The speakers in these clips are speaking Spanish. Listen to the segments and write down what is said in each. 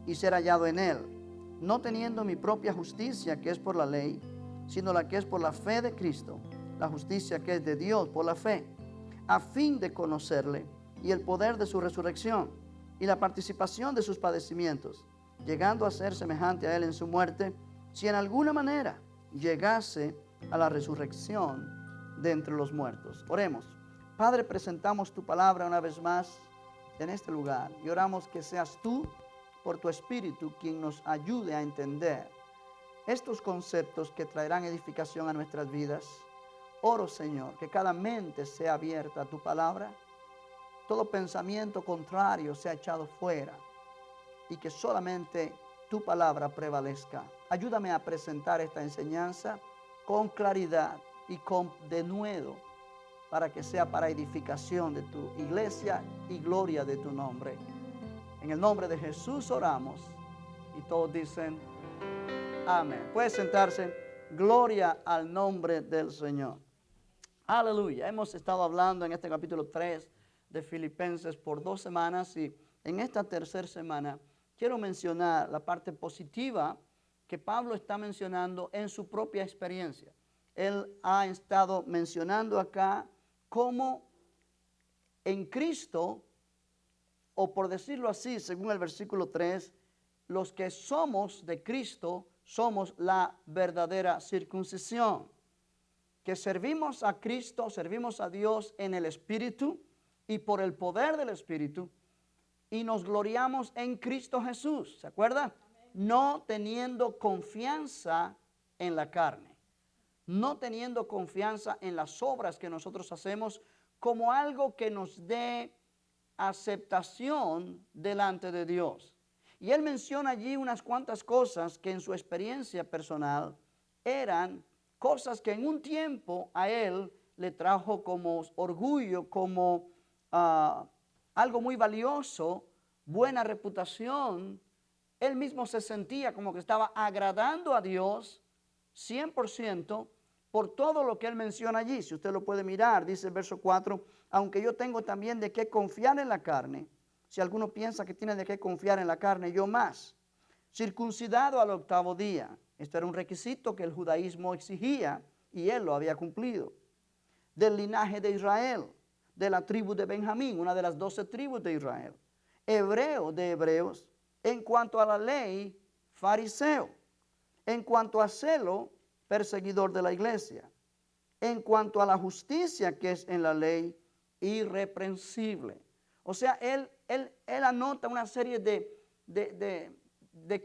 y ser hallado en él, no teniendo mi propia justicia que es por la ley, sino la que es por la fe de Cristo, la justicia que es de Dios por la fe, a fin de conocerle y el poder de su resurrección y la participación de sus padecimientos, llegando a ser semejante a él en su muerte, si en alguna manera llegase a la resurrección de entre los muertos. Oremos. Padre, presentamos tu palabra una vez más en este lugar y oramos que seas tú, por tu Espíritu, quien nos ayude a entender estos conceptos que traerán edificación a nuestras vidas. Oro, Señor, que cada mente sea abierta a tu palabra, todo pensamiento contrario sea echado fuera y que solamente tu palabra prevalezca. Ayúdame a presentar esta enseñanza con claridad y con denuedo, para que sea para edificación de tu iglesia y gloria de tu nombre. En el nombre de Jesús oramos y todos dicen amén. Puede sentarse. Gloria al nombre del Señor. Aleluya. Hemos estado hablando en este capítulo 3 de Filipenses por 2 semanas y en esta tercera semana quiero mencionar la parte positiva que Pablo está mencionando en su propia experiencia. Él ha estado mencionando acá cómo en Cristo, o por decirlo así, según el versículo 3, los que somos de Cristo somos la verdadera circuncisión, que servimos a Cristo, servimos a Dios en el Espíritu y por el poder del Espíritu, y nos gloriamos en Cristo Jesús, ¿se acuerda? No teniendo confianza en la carne, no teniendo confianza en las obras que nosotros hacemos como algo que nos dé aceptación delante de Dios. Y él menciona allí unas cuantas cosas que en su experiencia personal eran cosas que en un tiempo a él le trajo como orgullo, como algo muy valioso, buena reputación. Él mismo se sentía como que estaba agradando a Dios 100% por todo lo que él menciona allí. Si usted lo puede mirar, dice el verso 4, aunque yo tengo también de qué confiar en la carne, si alguno piensa que tiene de qué confiar en la carne, yo más. Circuncidado al 8º día. Esto era un requisito que el judaísmo exigía y él lo había cumplido. Del linaje de Israel, de la tribu de Benjamín, una de las 12 tribus de Israel. Hebreo de hebreos, en cuanto a la ley, fariseo. En cuanto a celo, perseguidor de la iglesia. En cuanto a la justicia que es en la ley, irreprensible. O sea, él anota una serie de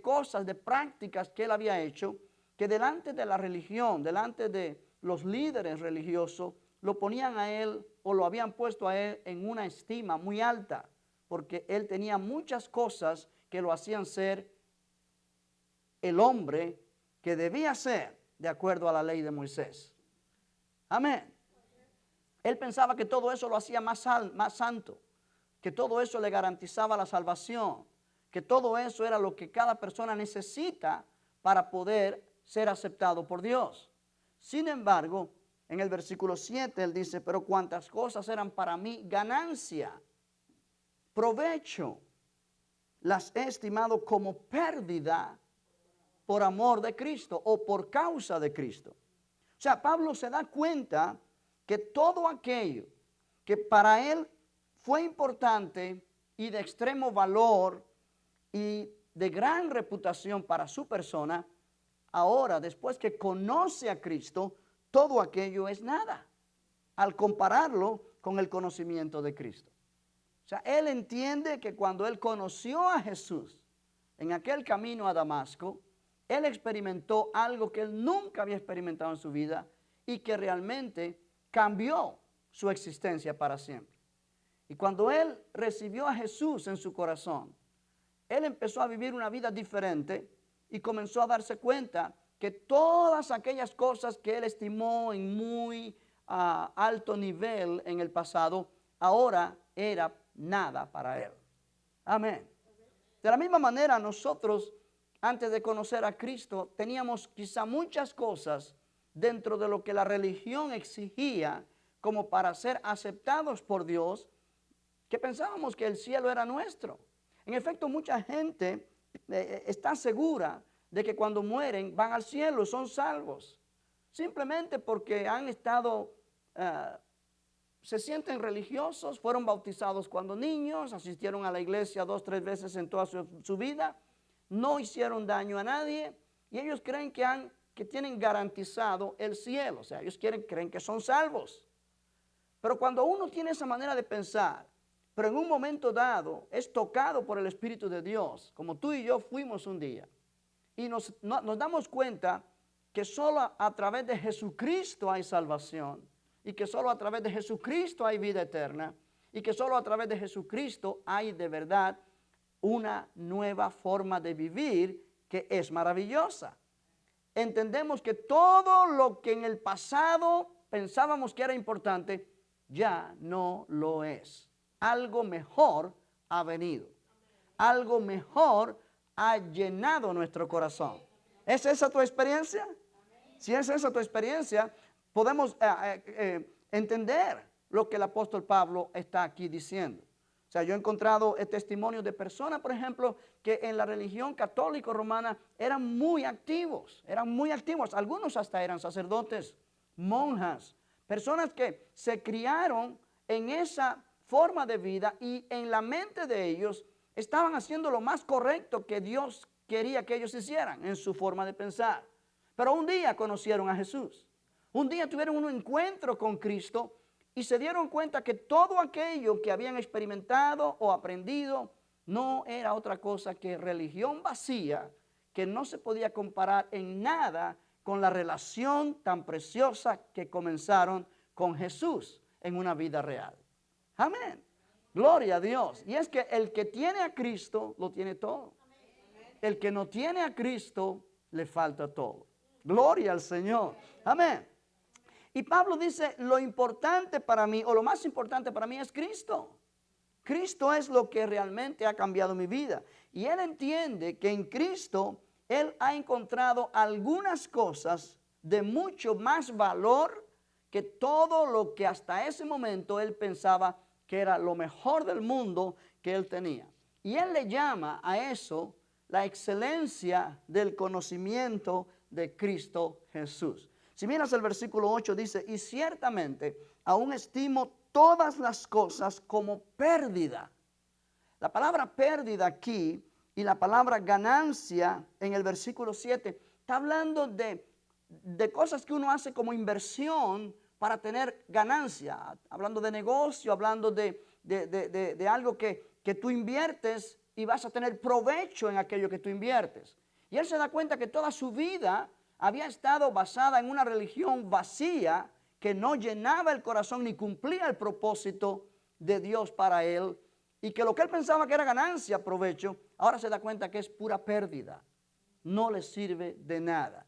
cosas, de prácticas que él había hecho, que delante de la religión, delante de los líderes religiosos, lo ponían a él o lo habían puesto a él en una estima muy alta, porque él tenía muchas cosas que lo hacían ser el hombre que debía ser de acuerdo a la ley de Moisés. Amén. Él pensaba que todo eso lo hacía más santo, que todo eso le garantizaba la salvación, que todo eso era lo que cada persona necesita para poder ser aceptado por Dios. Sin embargo, en el versículo 7 él dice, pero cuantas cosas eran para mí ganancia, provecho, las he estimado como pérdida por amor de Cristo o por causa de Cristo. O sea, Pablo se da cuenta que todo aquello que para él fue importante y de extremo valor y de gran reputación para su persona, ahora, después que conoce a Cristo, todo aquello es nada al compararlo con el conocimiento de Cristo. O sea, él entiende que cuando él conoció a Jesús en aquel camino a Damasco, él experimentó algo que él nunca había experimentado en su vida y que realmente cambió su existencia para siempre. Y cuando él recibió a Jesús en su corazón, él empezó a vivir una vida diferente y comenzó a darse cuenta que todas aquellas cosas que él estimó en muy alto nivel en el pasado, ahora era nada para él. Amén. De la misma manera, nosotros, antes de conocer a Cristo, teníamos quizá muchas cosas dentro de lo que la religión exigía como para ser aceptados por Dios, que pensábamos que el cielo era nuestro. En efecto, mucha gente está segura de que cuando mueren van al cielo, son salvos. Simplemente porque han estado, se sienten religiosos, fueron bautizados cuando niños, asistieron a la iglesia 2 o 3 veces en toda su vida, no hicieron daño a nadie y ellos creen que tienen garantizado el cielo. O sea, ellos creen que son salvos. Pero cuando uno tiene esa manera de pensar, pero en un momento dado es tocado por el Espíritu de Dios, como tú y yo fuimos un día, y nos damos cuenta que solo a través de Jesucristo hay salvación, y que solo a través de Jesucristo hay vida eterna, y que solo a través de Jesucristo hay de verdad una nueva forma de vivir que es maravillosa. Entendemos que todo lo que en el pasado pensábamos que era importante, ya no lo es. Algo mejor ha venido. Algo mejor ha llenado nuestro corazón. ¿Es esa tu experiencia? Si es esa tu experiencia, podemos entender lo que el apóstol Pablo está aquí diciendo. O sea, yo he encontrado testimonios de personas, por ejemplo, que en la religión católica romana eran muy activos. Algunos hasta eran sacerdotes, monjas, personas que se criaron en esa forma de vida y en la mente de ellos estaban haciendo lo más correcto que Dios quería que ellos hicieran en su forma de pensar. Pero un día conocieron a Jesús. Un día tuvieron un encuentro con Cristo y se dieron cuenta que todo aquello que habían experimentado o aprendido no era otra cosa que religión vacía que no se podía comparar en nada con la relación tan preciosa que comenzaron con Jesús en una vida real. Amén. Gloria a Dios. Y es que el que tiene a Cristo lo tiene todo. El que no tiene a Cristo le falta todo. Gloria al Señor. Amén. Y Pablo dice, lo importante para mí, o lo más importante para mí es Cristo. Cristo es lo que realmente ha cambiado mi vida. Y él entiende que en Cristo él ha encontrado algunas cosas de mucho más valor que todo lo que hasta ese momento él pensaba que era lo mejor del mundo que él tenía. Y él le llama a eso la excelencia del conocimiento de Cristo Jesús. Si miras el versículo 8 dice, y ciertamente aún estimo todas las cosas como pérdida. La palabra pérdida aquí y la palabra ganancia en el versículo 7 está hablando de cosas que uno hace como inversión para tener ganancia, hablando de negocio, hablando de algo que tú inviertes y vas a tener provecho en aquello que tú inviertes. Y él se da cuenta que toda su vida había estado basada en una religión vacía que no llenaba el corazón ni cumplía el propósito de Dios para él, y que lo que él pensaba que era ganancia, provecho, ahora se da cuenta que es pura pérdida, no le sirve de nada.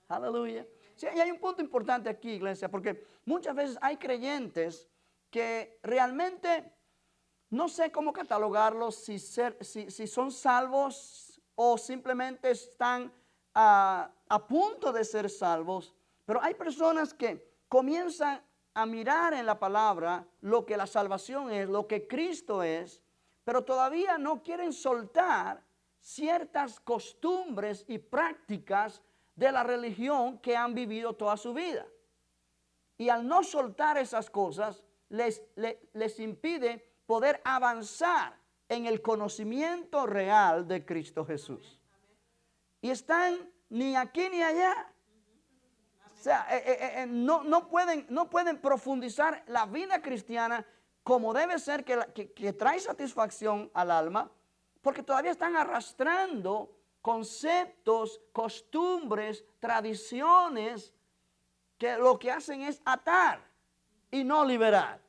Aleluya. Sí, y hay un punto importante aquí, iglesia, porque muchas veces hay creyentes que realmente no sé cómo catalogarlos, si son salvos o simplemente están a punto de ser salvos, pero hay personas que comienzan a mirar en la palabra lo que la salvación es, lo que Cristo es, pero todavía no quieren soltar ciertas costumbres y prácticas de la religión que han vivido toda su vida. Y al no soltar esas cosas, les impide poder avanzar en el conocimiento real de Cristo Jesús. Y están ni aquí ni allá. O sea, no pueden profundizar la vida cristiana como debe ser, que trae satisfacción al alma, porque todavía están arrastrando conceptos, costumbres, tradiciones, que lo que hacen es atar y no liberar.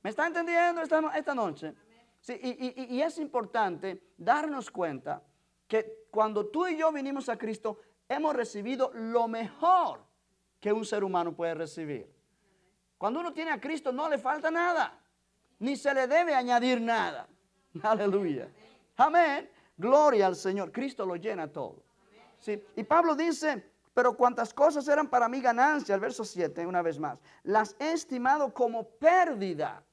¿Me está entendiendo esta noche? Sí, y es importante darnos cuenta que cuando tú y yo vinimos a Cristo, hemos recibido lo mejor que un ser humano puede recibir. Cuando uno tiene a Cristo no le falta nada, ni se le debe añadir nada. Aleluya. Amén. Gloria al Señor. Cristo lo llena todo. Sí. Y Pablo dice, pero cuantas cosas eran para mí ganancia, el verso 7, una vez más, las he estimado como pérdida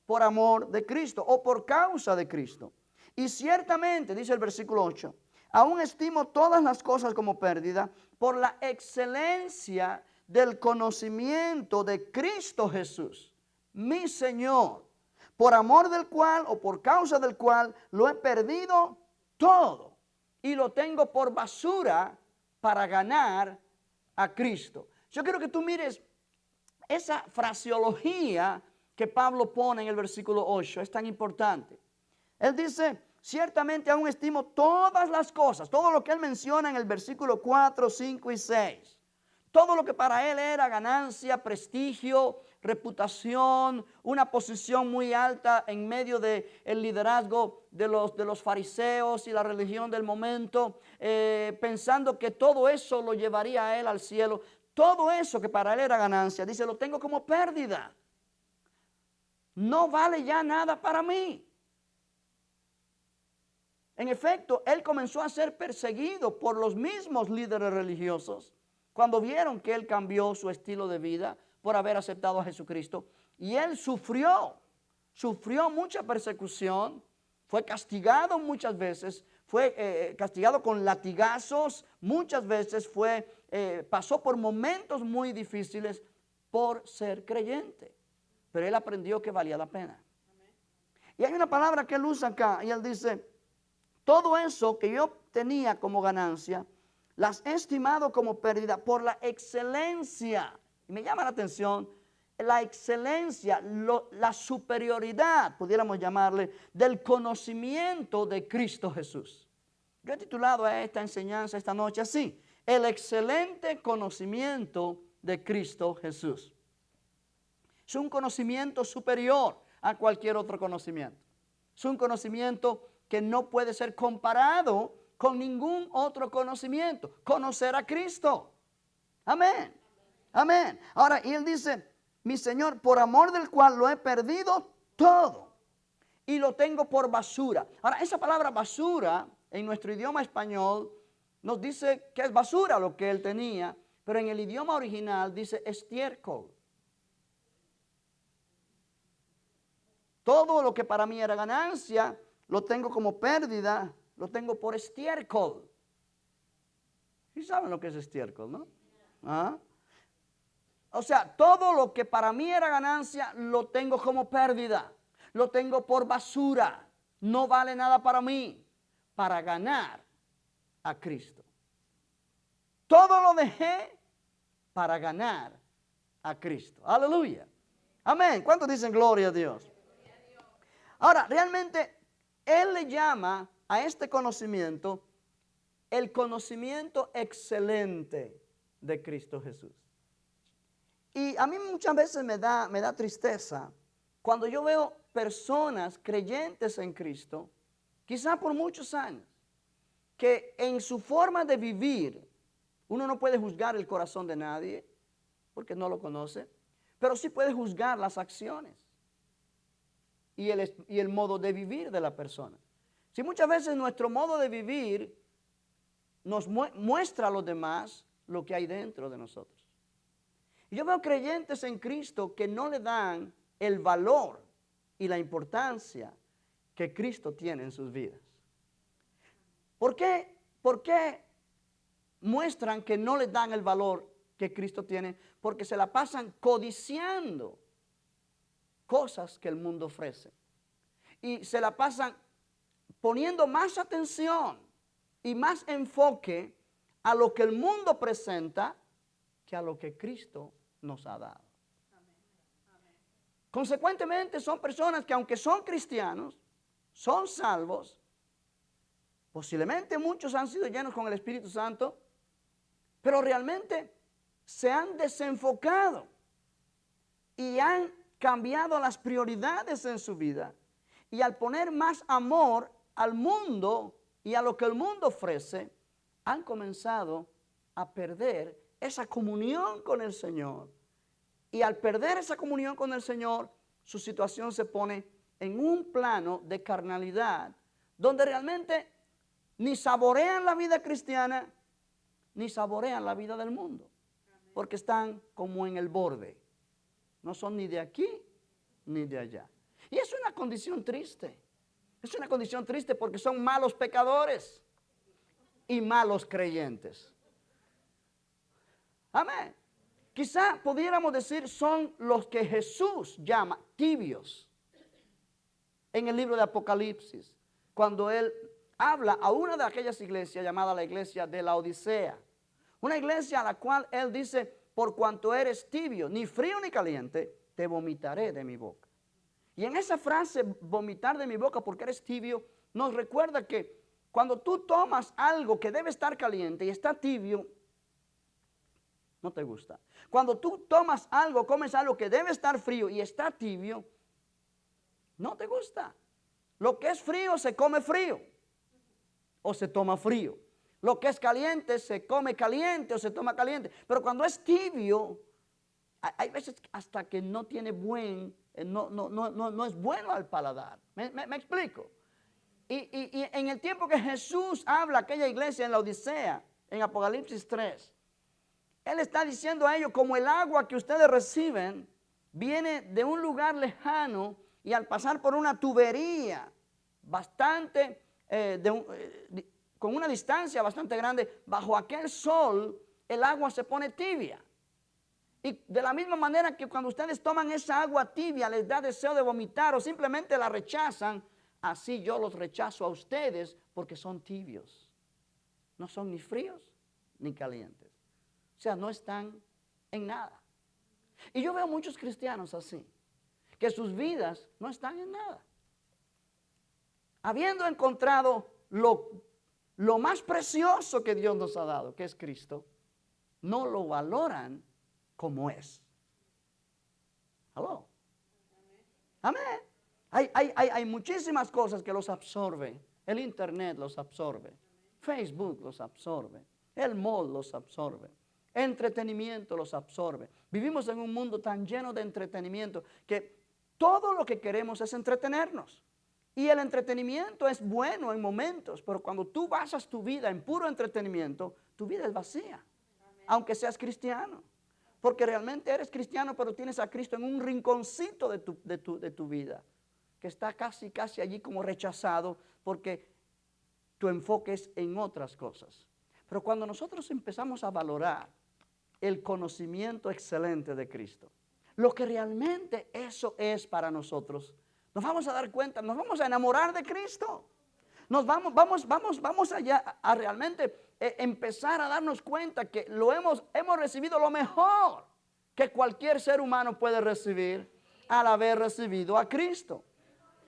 por amor de Cristo o por causa de Cristo. Y ciertamente, dice el versículo 8, aún estimo todas las cosas como pérdida por la excelencia del conocimiento de Cristo Jesús, mi Señor, por amor del cual o por causa del cual lo he perdido todo y lo tengo por basura para ganar a Cristo. Yo quiero que tú mires esa fraseología que Pablo pone en el versículo 8, es tan importante. Él dice, ciertamente aún estimo todas las cosas, todo lo que él menciona en el versículo 4, 5 y 6. Todo lo que para él era ganancia, prestigio, reputación, una posición muy alta en medio del liderazgo de los fariseos y la religión del momento, pensando que todo eso lo llevaría a él al cielo. Todo eso que para él era ganancia, dice, lo tengo como pérdida. No vale ya nada para mí. En efecto, él comenzó a ser perseguido por los mismos líderes religiosos cuando vieron que él cambió su estilo de vida por haber aceptado a Jesucristo. Y él sufrió mucha persecución, fue castigado muchas veces, fue castigado con latigazos, muchas veces pasó por momentos muy difíciles por ser creyente. Pero él aprendió que valía la pena. Y hay una palabra que él usa acá y él dice, todo eso que yo tenía como ganancia, las he estimado como pérdida por la excelencia. Y me llama la atención la excelencia, la superioridad, pudiéramos llamarle, del conocimiento de Cristo Jesús. Yo he titulado a esta enseñanza esta noche así, el excelente conocimiento de Cristo Jesús. Es un conocimiento superior a cualquier otro conocimiento. Es un conocimiento que no puede ser comparado con ningún otro conocimiento. Conocer a Cristo. Amén. Amén. Ahora, y él dice, mi Señor, por amor del cual lo he perdido todo y lo tengo por basura. Ahora, esa palabra basura en nuestro idioma español nos dice que es basura lo que él tenía, pero en el idioma original dice estiércol. Todo lo que para mí era ganancia, lo tengo como pérdida, lo tengo por estiércol. ¿Y saben lo que es estiércol, no? ¿Ah? O sea, todo lo que para mí era ganancia, lo tengo como pérdida. Lo tengo por basura. No vale nada para mí, para ganar a Cristo. Todo lo dejé para ganar a Cristo. Aleluya. Amén. ¿Cuántos dicen gloria a Dios? Ahora, realmente, él le llama a este conocimiento el conocimiento excelente de Cristo Jesús. Y a mí muchas veces me da tristeza cuando yo veo personas creyentes en Cristo, quizás por muchos años, que en su forma de vivir, uno no puede juzgar el corazón de nadie, porque no lo conoce, pero sí puede juzgar las acciones y el modo de vivir de la persona. Si muchas veces nuestro modo de vivir nos muestra a los demás lo que hay dentro de nosotros. Y yo veo creyentes en Cristo que no le dan el valor y la importancia que Cristo tiene en sus vidas. ¿Por qué? ¿Por qué muestran que no le dan el valor que Cristo tiene? Porque se la pasan codiciando cosas que el mundo ofrece. Y se la pasan poniendo más atención y más enfoque a lo que el mundo presenta que a lo que Cristo nos ha dado. Consecuentemente son personas que aunque son cristianos, son salvos, posiblemente muchos han sido llenos con el Espíritu Santo, pero realmente se han desenfocado y han cambiado las prioridades en su vida. Y al poner más amor al mundo y a lo que el mundo ofrece, han comenzado a perder esa comunión con el Señor. Y al perder esa comunión con el Señor, su situación se pone en un plano de carnalidad, donde realmente ni saborean la vida cristiana, ni saborean la vida del mundo, porque están como en el borde. No son ni de aquí, ni de allá. Y es una condición triste. Es una condición triste porque son malos pecadores. y malos creyentes. Amén. Quizá pudiéramos decir son los que Jesús llama tibios en el libro de Apocalipsis, cuando Él habla a una de aquellas iglesias llamada la iglesia de la Odisea. Una iglesia a la cual Él dice, por cuanto eres tibio, ni frío ni caliente, te vomitaré de mi boca. Y en esa frase, vomitar de mi boca porque eres tibio, nos recuerda que cuando tú tomas algo que debe estar caliente y está tibio, no te gusta. Cuando tú tomas algo, comes algo que debe estar frío y está tibio, no te gusta. Lo que es frío se come frío o se toma frío. Lo que es caliente se come caliente o se toma caliente. Pero cuando es tibio, hay veces hasta que no tiene no es bueno al paladar. ¿Me explico? Y en el tiempo que Jesús habla a aquella iglesia en la Odisea, en Apocalipsis 3, Él está diciendo a ellos, como el agua que ustedes reciben viene de un lugar lejano y al pasar por una tubería bastante, con una distancia bastante grande, bajo aquel sol, el agua se pone tibia. Y de la misma manera que cuando ustedes toman esa agua tibia les da deseo de vomitar o simplemente la rechazan, así yo los rechazo a ustedes porque son tibios. No son ni fríos ni calientes. O sea, no están en nada. Y yo veo muchos cristianos así, que sus vidas no están en nada. Habiendo encontrado lo más precioso que Dios nos ha dado, que es Cristo, no lo valoran como es. ¿Aló? Amén. Hay muchísimas cosas que los absorben. El internet los absorbe. Facebook los absorbe. El mall los absorbe. Entretenimiento los absorbe. Vivimos en un mundo tan lleno de entretenimiento que todo lo que queremos es entretenernos. Y el entretenimiento es bueno en momentos, pero cuando tú basas tu vida en puro entretenimiento, tu vida es vacía. Amén. Aunque seas cristiano. Porque realmente eres cristiano, pero tienes a Cristo en un rinconcito de tu vida, que está casi allí como rechazado, porque tu enfoque es en otras cosas. Pero cuando nosotros empezamos a valorar el conocimiento excelente de Cristo, lo que realmente eso es para nosotros, nos vamos a dar cuenta, nos vamos a enamorar de Cristo. Nos vamos allá a realmente empezar a darnos cuenta que hemos recibido lo mejor que cualquier ser humano puede recibir al haber recibido a Cristo.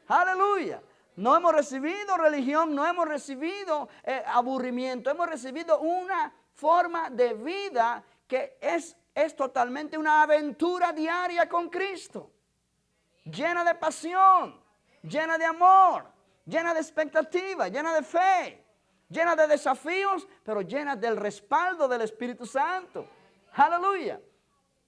Aleluya. No hemos recibido religión, no hemos recibido aburrimiento, hemos recibido una forma de vida que es totalmente una aventura diaria con Cristo. Llena de pasión, llena de amor, llena de expectativa, llena de fe, llena de desafíos, pero llena del respaldo del Espíritu Santo. Aleluya.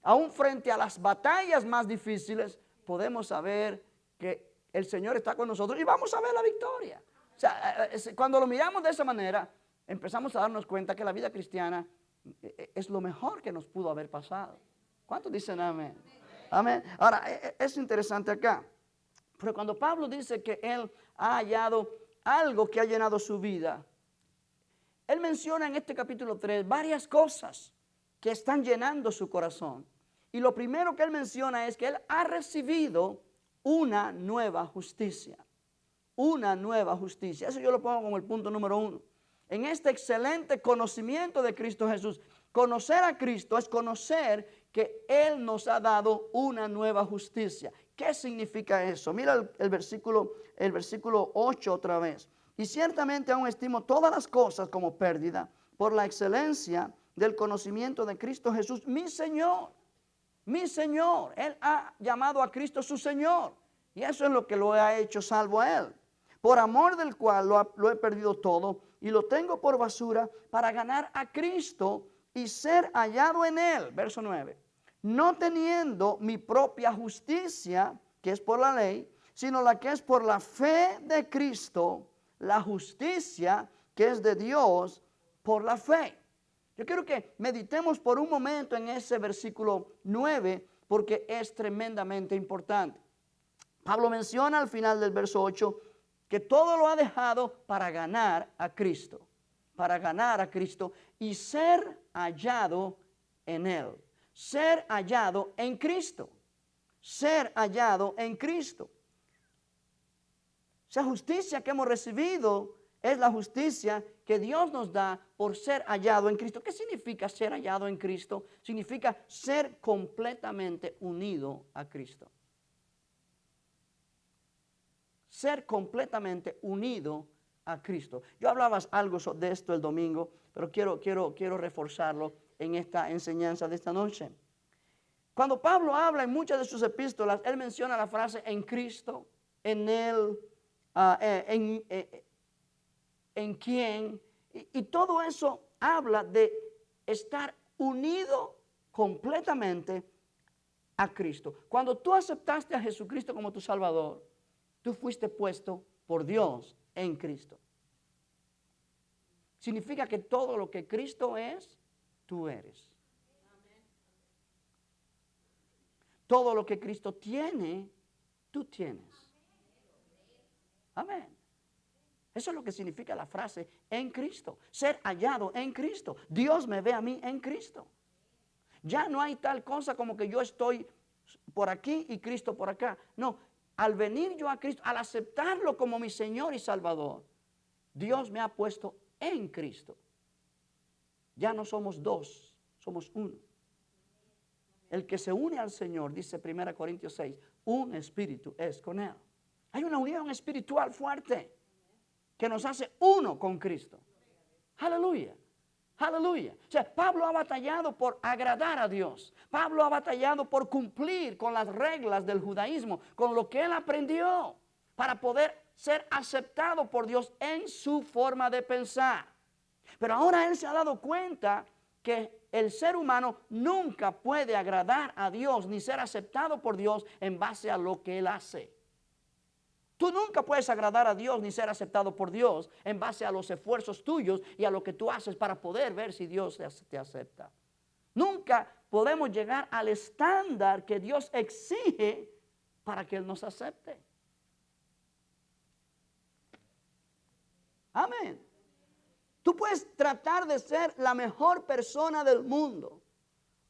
Aún frente a las batallas más difíciles, podemos saber que el Señor está con nosotros y vamos a ver la victoria. O sea, cuando lo miramos de esa manera, empezamos a darnos cuenta que la vida cristiana es lo mejor que nos pudo haber pasado. ¿Cuántos dicen amén? Amén. Ahora, es interesante acá. Pero cuando Pablo dice que él ha hallado algo que ha llenado su vida, él menciona en este capítulo 3 varias cosas que están llenando su corazón. Y lo primero que él menciona es que él ha recibido una nueva justicia. Una nueva justicia. Eso yo lo pongo como el punto número 1. En este excelente conocimiento de Cristo Jesús, conocer a Cristo es conocer que Él nos ha dado una nueva justicia. ¿Qué significa eso? Mira el versículo 8 otra vez. Y ciertamente aún estimo todas las cosas como pérdida por la excelencia del conocimiento de Cristo Jesús, mi Señor. Mi Señor. Él ha llamado a Cristo su Señor. Y eso es lo que lo ha hecho salvo a Él. Por amor del cual lo he perdido todo y lo tengo por basura para ganar a Cristo y ser hallado en Él. Verso 9. No teniendo mi propia justicia, que es por la ley, sino la que es por la fe de Cristo, la justicia que es de Dios por la fe. Yo quiero que meditemos por un momento en ese versículo 9, porque es tremendamente importante. Pablo menciona al final del verso 8 que todo lo ha dejado para ganar a Cristo. para ganar a Cristo y ser hallado en Él. Ser hallado en Cristo. Ser hallado en Cristo. Esa justicia que hemos recibido es la justicia que Dios nos da por ser hallado en Cristo. ¿Qué significa ser hallado en Cristo? Significa ser completamente unido a Cristo. Ser completamente unido a Cristo. Yo hablaba algo de esto el domingo, pero quiero reforzarlo en esta enseñanza de esta noche. Cuando Pablo habla en muchas de sus epístolas, él menciona la frase en Cristo, en Él, en quién, y todo eso habla de estar unido completamente a Cristo. Cuando tú aceptaste a Jesucristo como tu Salvador, tú fuiste puesto por Dios en Cristo. Significa que todo lo que Cristo es, tú eres. Todo lo que Cristo tiene, tú tienes. Amén. Eso es lo que significa la frase en Cristo. Ser hallado en Cristo. Dios me ve a mí en Cristo. Ya no hay tal cosa como que yo estoy por aquí y Cristo por acá. No, al venir yo a Cristo, al aceptarlo como mi Señor y Salvador, Dios me ha puesto en Cristo. Ya no somos dos, somos uno. El que se une al Señor, dice 1 Corintios 6, un espíritu es con Él. Hay una unión espiritual fuerte que nos hace uno con Cristo. Aleluya. Aleluya. O sea, Pablo ha batallado por agradar a Dios. Pablo ha batallado por cumplir con las reglas del judaísmo, con lo que él aprendió para poder ser aceptado por Dios en su forma de pensar. Pero ahora él se ha dado cuenta que el ser humano nunca puede agradar a Dios ni ser aceptado por Dios en base a lo que él hace. Tú nunca puedes agradar a Dios ni ser aceptado por Dios en base a los esfuerzos tuyos y a lo que tú haces para poder ver si Dios te acepta. Nunca podemos llegar al estándar que Dios exige para que Él nos acepte. Amén. Tú puedes tratar de ser la mejor persona del mundo.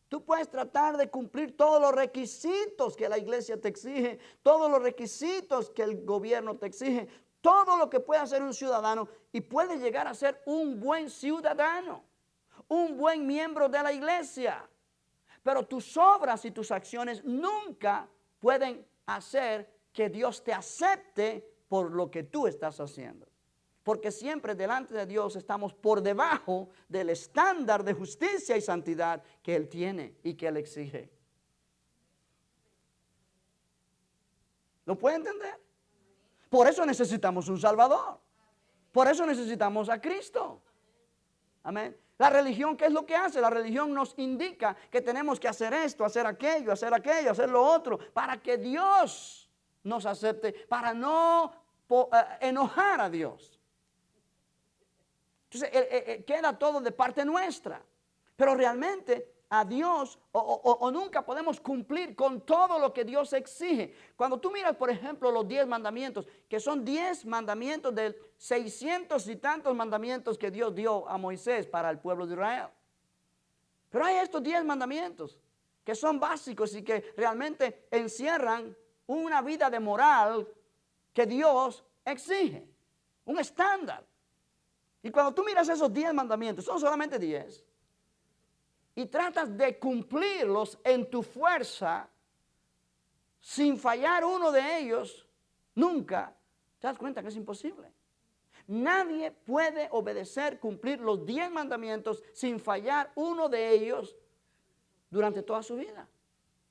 Tú puedes tratar de cumplir todos los requisitos que la iglesia te exige, todos los requisitos que el gobierno te exige, todo lo que puede hacer un ciudadano y puede llegar a ser un buen ciudadano, un buen miembro de la iglesia. Pero tus obras y tus acciones nunca pueden hacer que Dios te acepte por lo que tú estás haciendo. Porque siempre delante de Dios estamos por debajo del estándar de justicia y santidad que Él tiene y que Él exige. ¿Lo puede entender? Por eso necesitamos un Salvador. Por eso necesitamos a Cristo. Amén. La religión, ¿qué es lo que hace? La religión nos indica que tenemos que hacer esto, hacer aquello, hacer lo otro, para que Dios nos acepte, para no enojar a Dios. Entonces, queda todo de parte nuestra. Pero realmente a Dios o nunca podemos cumplir con todo lo que Dios exige. Cuando tú miras, por ejemplo, los 10 mandamientos, que son 10 mandamientos de 600 y tantos mandamientos que Dios dio a Moisés para el pueblo de Israel. Pero hay estos 10 mandamientos que son básicos y que realmente encierran una vida de moral que Dios exige, un estándar. Y cuando tú miras esos 10 mandamientos, son solamente 10, y tratas de cumplirlos en tu fuerza, sin fallar uno de ellos, nunca te das cuenta que es imposible. Nadie puede obedecer, cumplir los 10 mandamientos sin fallar uno de ellos durante toda su vida.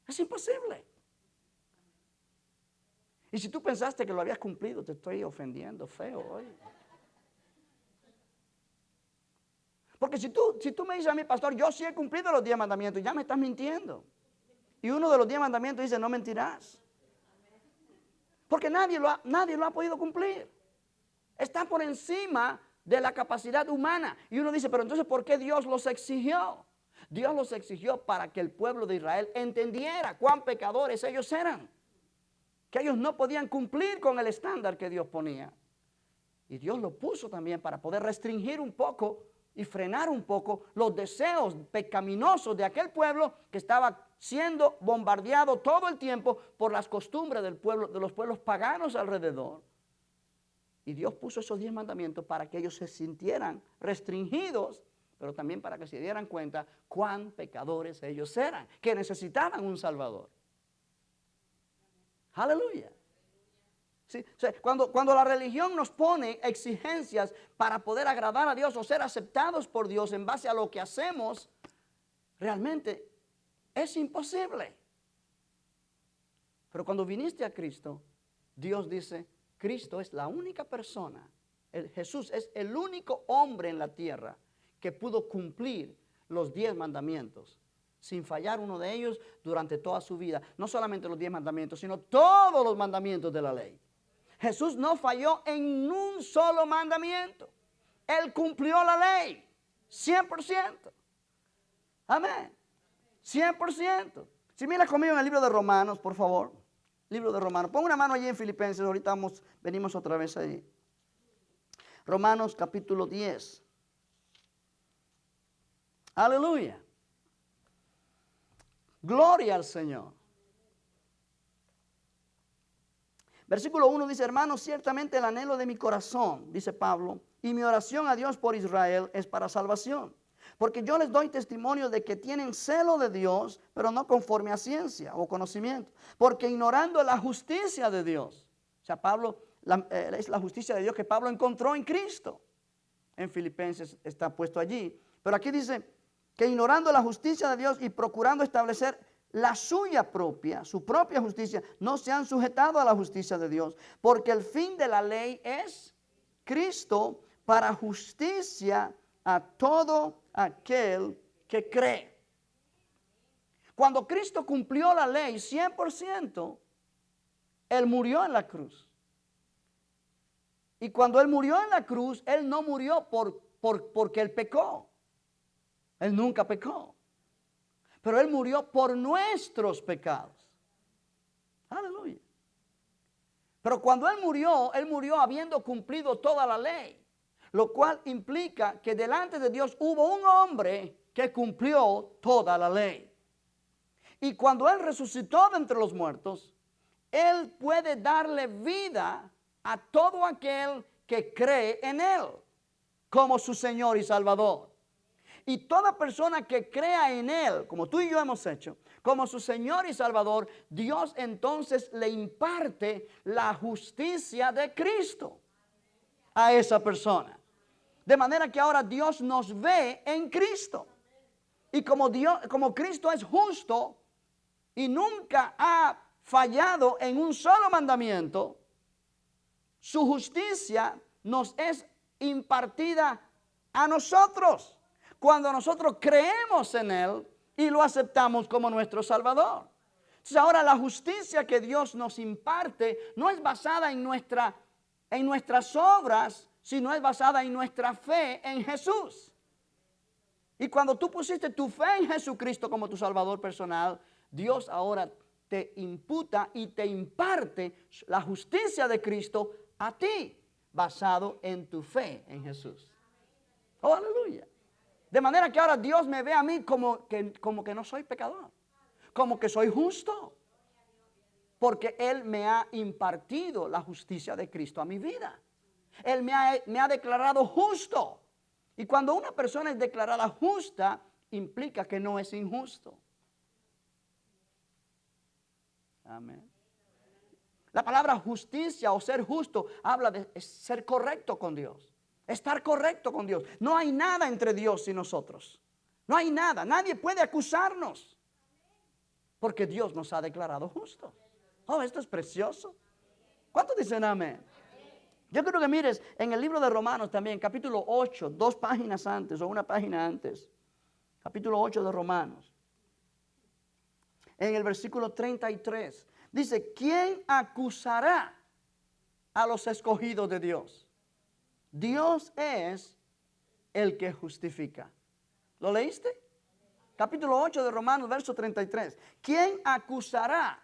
Es imposible. Y si tú pensaste que lo habías cumplido, te estoy ofendiendo feo hoy. Porque si tú me dices a mí, pastor, yo sí he cumplido los 10 mandamientos, ya me estás mintiendo. Y uno de los 10 mandamientos dice, no mentirás. Porque nadie lo ha podido cumplir. Está por encima de la capacidad humana. Y uno dice, pero entonces, ¿por qué Dios los exigió? Dios los exigió para que el pueblo de Israel entendiera cuán pecadores ellos eran. Que ellos no podían cumplir con el estándar que Dios ponía. Y Dios lo puso también para poder restringir un poco y frenar un poco los deseos pecaminosos de aquel pueblo que estaba siendo bombardeado todo el tiempo por las costumbres del pueblo, de los pueblos paganos alrededor. Y Dios puso esos 10 mandamientos para que ellos se sintieran restringidos, pero también para que se dieran cuenta cuán pecadores ellos eran, que necesitaban un Salvador. Aleluya. ¿Sí? O sea, cuando la religión nos pone exigencias para poder agradar a Dios o ser aceptados por Dios en base a lo que hacemos, realmente es imposible. Pero cuando viniste a Cristo, Dios dice, Cristo es la única persona, Jesús es el único hombre en la tierra que pudo cumplir los 10 mandamientos sin fallar uno de ellos durante toda su vida. No solamente los 10 mandamientos, sino todos los mandamientos de la ley. Jesús no falló en un solo mandamiento. Él cumplió la ley, 100%. Amén, 100%. Si mira conmigo en el libro de Romanos, por favor. Libro de Romanos. Pon una mano allí en Filipenses, ahorita venimos otra vez ahí. Romanos capítulo 10. Aleluya. Gloria al Señor. Versículo 1 dice, hermanos, ciertamente el anhelo de mi corazón, dice Pablo, y mi oración a Dios por Israel es para salvación. Porque yo les doy testimonio de que tienen celo de Dios, pero no conforme a ciencia o conocimiento. Porque ignorando la justicia de Dios. O sea, Pablo, es la justicia de Dios que Pablo encontró en Cristo. En Filipenses está puesto allí. Pero aquí dice que ignorando la justicia de Dios y procurando establecer la suya propia, su propia justicia, no se han sujetado a la justicia de Dios. Porque el fin de la ley es Cristo para justicia a todo aquel que cree. Cuando Cristo cumplió la ley 100%, Él murió en la cruz. Y cuando Él murió en la cruz, Él no murió porque Él pecó. Él nunca pecó. Pero Él murió por nuestros pecados. Aleluya. Pero cuando Él murió habiendo cumplido toda la ley. Lo cual implica que delante de Dios hubo un hombre que cumplió toda la ley. Y cuando Él resucitó de entre los muertos, Él puede darle vida a todo aquel que cree en Él como su Señor y Salvador. Y toda persona que crea en Él, como tú y yo hemos hecho, como su Señor y Salvador, Dios entonces le imparte la justicia de Cristo a esa persona. De manera que ahora Dios nos ve en Cristo. Y como Cristo es justo y nunca ha fallado en un solo mandamiento, su justicia nos es impartida a nosotros cuando nosotros creemos en Él y lo aceptamos como nuestro Salvador. Entonces ahora la justicia que Dios nos imparte no es basada en nuestras obras, sino es basada en nuestra fe en Jesús. Y cuando tú pusiste tu fe en Jesucristo como tu Salvador personal, Dios ahora te imputa y te imparte la justicia de Cristo a ti, basado en tu fe en Jesús. Oh, aleluya. De manera que ahora Dios me ve a mí como que no soy pecador, como que soy justo. Porque Él me ha impartido la justicia de Cristo a mi vida. Él me ha declarado justo. Y cuando una persona es declarada justa, implica que no es injusto. Amén. La palabra justicia o ser justo habla de ser correcto con Dios. Estar correcto con Dios. No hay nada entre Dios y nosotros. No hay nada. Nadie puede acusarnos. Porque Dios nos ha declarado justos. Oh, esto es precioso. ¿Cuántos dicen amén? Yo creo que mires en el libro de Romanos también, capítulo 8, 2 páginas antes o una página antes. Capítulo 8 de Romanos. En el versículo 33. Dice, ¿quién acusará a los escogidos de Dios? Dios es el que justifica. ¿Lo leíste? Capítulo 8 de Romanos, verso 33. ¿Quién acusará?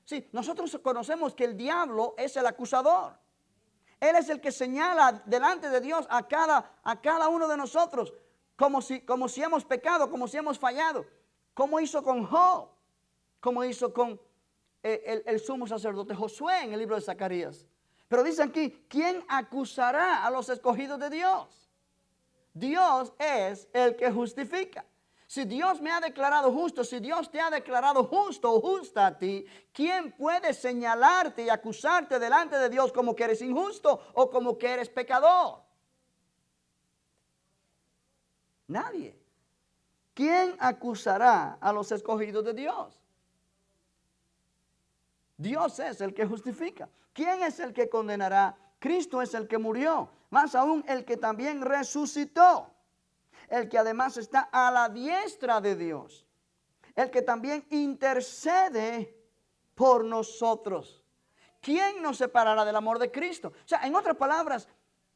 Sí, nosotros conocemos que el diablo es el acusador. Él es el que señala delante de Dios a cada uno de nosotros, como si hemos pecado, como si hemos fallado. Como hizo con Job, como hizo con el sumo sacerdote Josué en el libro de Zacarías. Pero dice aquí, ¿quién acusará a los escogidos de Dios? Dios es el que justifica. Si Dios me ha declarado justo, si Dios te ha declarado justo o justa a ti, ¿quién puede señalarte y acusarte delante de Dios como que eres injusto o como que eres pecador? Nadie. ¿Quién acusará a los escogidos de Dios? Dios es el que justifica. ¿Quién es el que condenará? Cristo es el que murió, más aún el que también resucitó, el que además está a la diestra de Dios, el que también intercede por nosotros. ¿Quién nos separará del amor de Cristo? O sea, en otras palabras,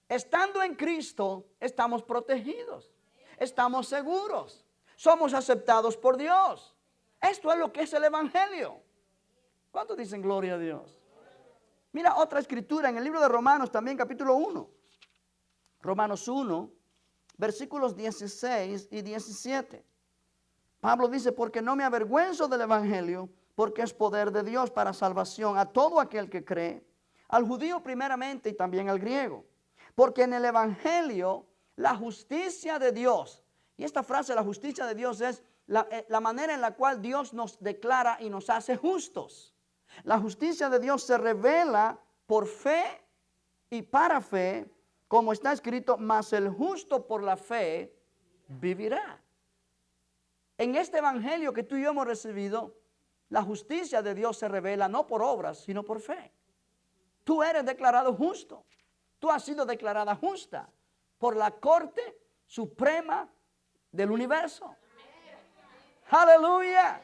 estando en Cristo, estamos protegidos, estamos seguros, somos aceptados por Dios. Esto es lo que es el Evangelio. ¿Cuántos dicen gloria a Dios? Mira otra escritura en el libro de Romanos, también capítulo 1. Romanos 1, versículos 16 y 17. Pablo dice, porque no me avergüenzo del Evangelio, porque es poder de Dios para salvación a todo aquel que cree, al judío primeramente y también al griego. Porque en el Evangelio la justicia de Dios, y esta frase, la justicia de Dios, es la manera en la cual Dios nos declara y nos hace justos. La justicia de Dios se revela por fe y para fe, como está escrito, mas el justo por la fe vivirá. En este evangelio que tú y yo hemos recibido, la justicia de Dios se revela no por obras, sino por fe. Tú eres declarado justo. Tú has sido declarada justa por la Corte Suprema del universo. Aleluya.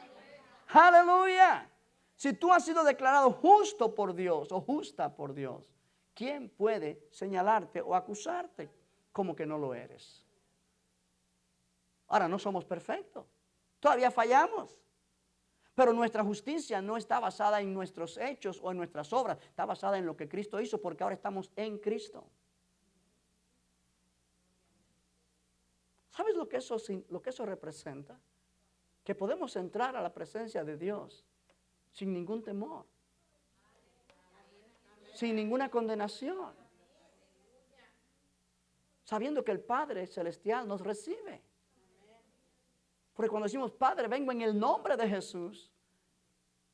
Aleluya. Si tú has sido declarado justo por Dios o justa por Dios, ¿quién puede señalarte o acusarte como que no lo eres? Ahora, no somos perfectos. Todavía fallamos. Pero nuestra justicia no está basada en nuestros hechos o en nuestras obras. Está basada en lo que Cristo hizo, porque ahora estamos en Cristo. ¿Sabes lo que eso representa? Que podemos entrar a la presencia de Dios sin ningún temor, sin ninguna condenación, sabiendo que el Padre Celestial nos recibe. Porque cuando decimos, Padre, vengo en el nombre de Jesús,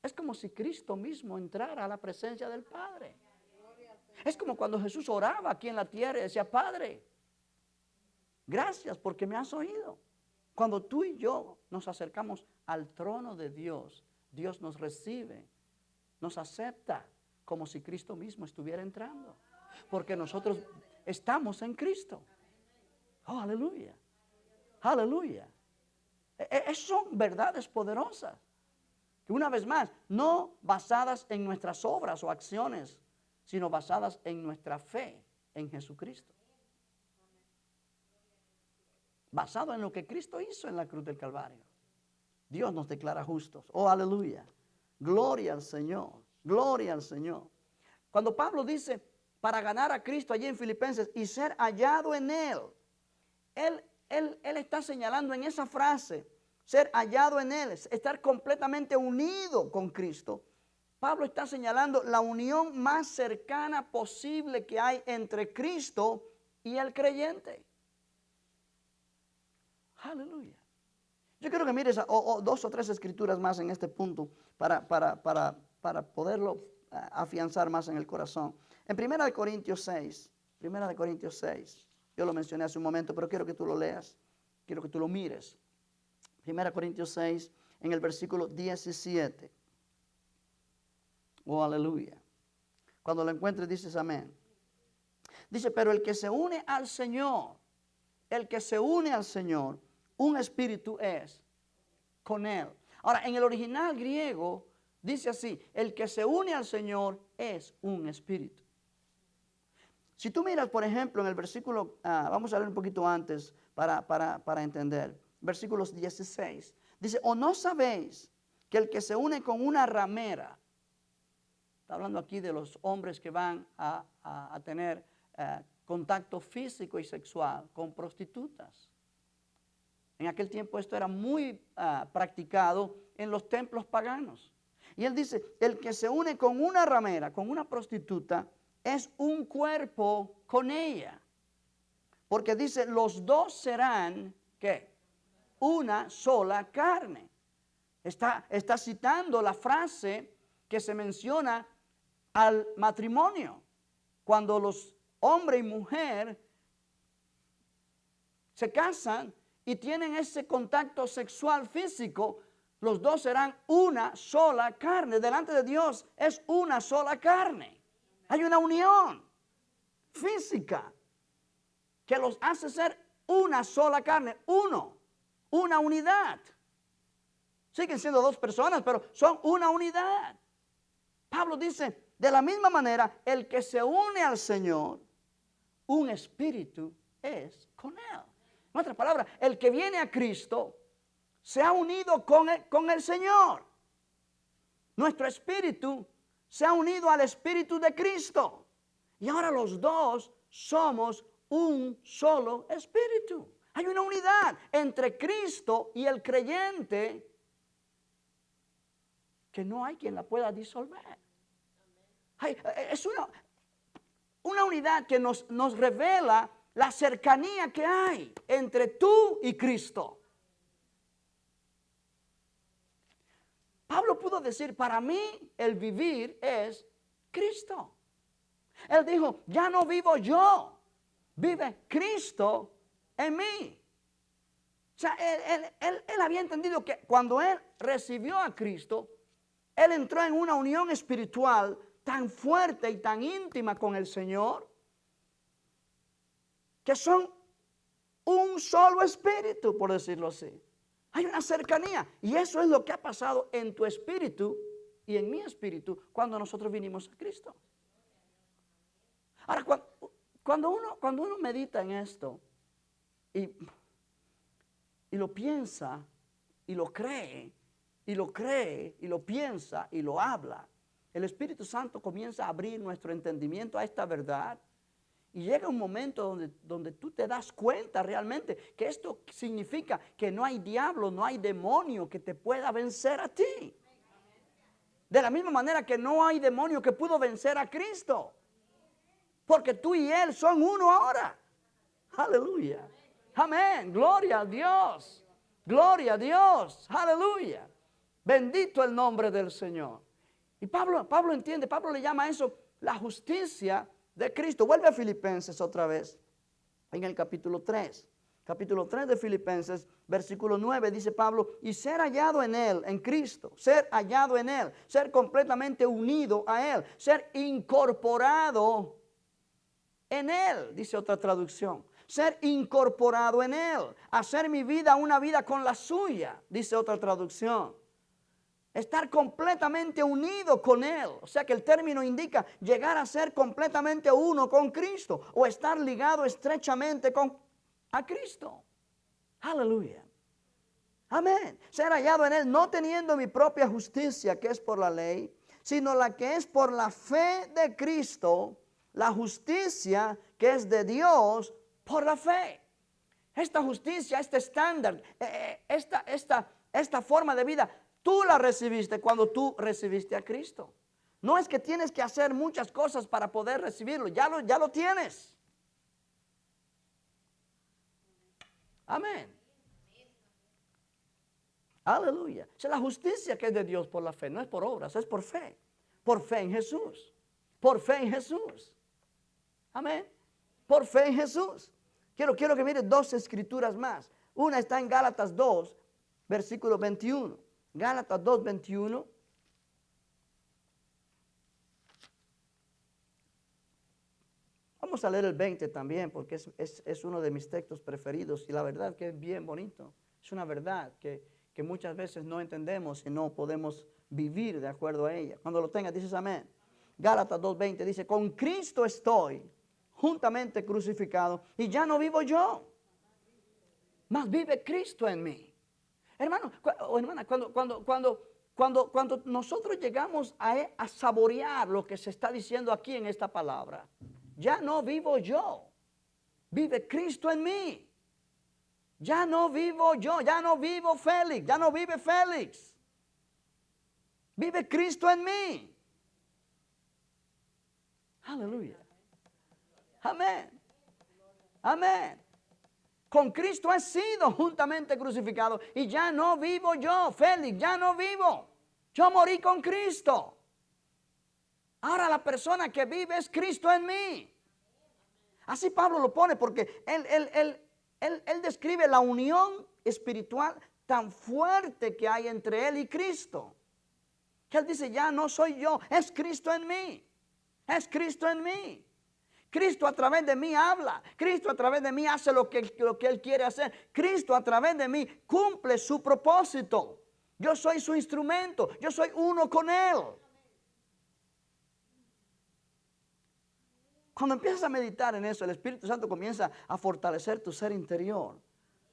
es como si Cristo mismo entrara a la presencia del Padre. Es como cuando Jesús oraba aquí en la tierra y decía, Padre, gracias porque me has oído. Cuando tú y yo nos acercamos al trono de Dios, Dios nos recibe, nos acepta como si Cristo mismo estuviera entrando. Porque nosotros estamos en Cristo. Oh, aleluya. Aleluya. Son verdades poderosas. Que una vez más, no basadas en nuestras obras o acciones, sino basadas en nuestra fe en Jesucristo. Basado en lo que Cristo hizo en la cruz del Calvario. Dios nos declara justos. Oh, aleluya. Gloria al Señor. Gloria al Señor. Cuando Pablo dice, para ganar a Cristo allí en Filipenses y ser hallado en Él, Él está señalando en esa frase, ser hallado en Él, estar completamente unido con Cristo. Pablo está señalando la unión más cercana posible que hay entre Cristo y el creyente. Aleluya. Yo quiero que mires dos o tres escrituras más en este punto para poderlo afianzar más en el corazón. En 1 Corintios 6, yo lo mencioné hace un momento, pero quiero que tú lo leas, quiero que tú lo mires. 1 Corintios 6, en el versículo 17. Oh, aleluya. Cuando lo encuentres dices amén. Dice, pero el que se une al Señor, un espíritu es con Él. Ahora, en el original griego dice así, el que se une al Señor es un espíritu. Si tú miras, por ejemplo, en el versículo, vamos a leer un poquito antes para entender, versículos 16, dice, ¿o no sabéis que el que se une con una ramera Está hablando aquí de los hombres que van a tener contacto físico y sexual con prostitutas. En aquel tiempo esto era muy practicado en los templos paganos. Y él dice, el que se une con una ramera, con una prostituta, es un cuerpo con ella. Porque dice, los dos serán, ¿qué? Una sola carne. Está citando la frase que se menciona al matrimonio. Cuando los hombre y mujer se casan y tienen ese contacto sexual físico, los dos serán una sola carne. Delante de Dios es una sola carne. Hay una unión física que los hace ser una sola carne, una unidad. Siguen siendo dos personas, pero son una unidad. Pablo dice, de la misma manera, el que se une al Señor, un espíritu es con Él. En otras palabras, el que viene a Cristo se ha unido con el Señor. Nuestro espíritu se ha unido al espíritu de Cristo. Y ahora los dos somos un solo espíritu. Hay una unidad entre Cristo y el creyente que no hay quien la pueda disolver. Es una unidad que nos revela la cercanía que hay entre tú y Cristo. Pablo pudo decir, para mí el vivir es Cristo. Él dijo, ya no vivo yo, vive Cristo en mí. O sea, él había entendido que cuando él recibió a Cristo, él entró en una unión espiritual tan fuerte y tan íntima con el Señor, que son un solo espíritu, por decirlo así. Hay una cercanía. Y eso es lo que ha pasado en tu espíritu y en mi espíritu cuando nosotros vinimos a Cristo. Ahora, cuando uno medita en esto y lo piensa y lo cree, y lo piensa y lo habla, el Espíritu Santo comienza a abrir nuestro entendimiento a esta verdad. Y llega un momento donde tú te das cuenta realmente que esto significa que no hay diablo, no hay demonio que te pueda vencer a ti. De la misma manera que no hay demonio que pudo vencer a Cristo. Porque tú y Él son uno ahora. Aleluya. Amén. Gloria a Dios. Gloria a Dios. Aleluya. Bendito el nombre del Señor. Y Pablo entiende, Pablo le llama a eso la justicia de Cristo. Vuelve a Filipenses otra vez, en el capítulo 3. Capítulo 3 de Filipenses, versículo 9, dice Pablo, y ser hallado en Él, en Cristo, ser hallado en Él, ser completamente unido a Él, ser incorporado en Él, dice otra traducción. Ser incorporado en Él, hacer mi vida una vida con la suya, dice otra traducción. Estar completamente unido con Él. O sea que el término indica llegar a ser completamente uno con Cristo. O estar ligado estrechamente a Cristo. Aleluya. Amén. Ser hallado en Él, no teniendo mi propia justicia, que es por la ley, sino la que es por la fe de Cristo, la justicia que es de Dios por la fe. Esta justicia, este estándar, esta forma de vida, tú la recibiste cuando tú recibiste a Cristo. No es que tienes que hacer muchas cosas para poder recibirlo. Ya lo tienes. Amén. Aleluya. O sea, la justicia que es de Dios por la fe, no es por obras, es por fe. Por fe en Jesús. Por fe en Jesús. Amén. Por fe en Jesús. Quiero que mire dos escrituras más. Una está en Gálatas 2, versículo 21. Gálatas 2, 21. Vamos a leer el 20 también, porque es uno de mis textos preferidos y la verdad que es bien bonito. Es una verdad que muchas veces no entendemos y no podemos vivir de acuerdo a ella. Cuando lo tengas, dices amén. Gálatas 2:20 dice, con Cristo estoy juntamente crucificado y ya no vivo yo, mas vive Cristo en mí. Hermano o hermana, Cuando nosotros llegamos a saborear lo que se está diciendo aquí en esta palabra, ya no vivo yo, vive Cristo en mí. Ya no vivo yo, ya no vivo Félix, ya no vive Félix. Vive Cristo en mí. Aleluya. Amén. Amén. Con Cristo he sido juntamente crucificado y ya no vivo yo, Félix, ya no vivo. Yo morí con Cristo. Ahora la persona que vive es Cristo en mí. Así Pablo lo pone porque él describe la unión espiritual tan fuerte que hay entre él y Cristo. Que él dice, ya no soy yo, es Cristo en mí. Es Cristo en mí. Cristo a través de mí habla. Cristo a través de mí hace lo que Él quiere hacer. Cristo a través de mí cumple su propósito. Yo soy su instrumento. Yo soy uno con Él. Cuando empiezas a meditar en eso, el Espíritu Santo comienza a fortalecer tu ser interior.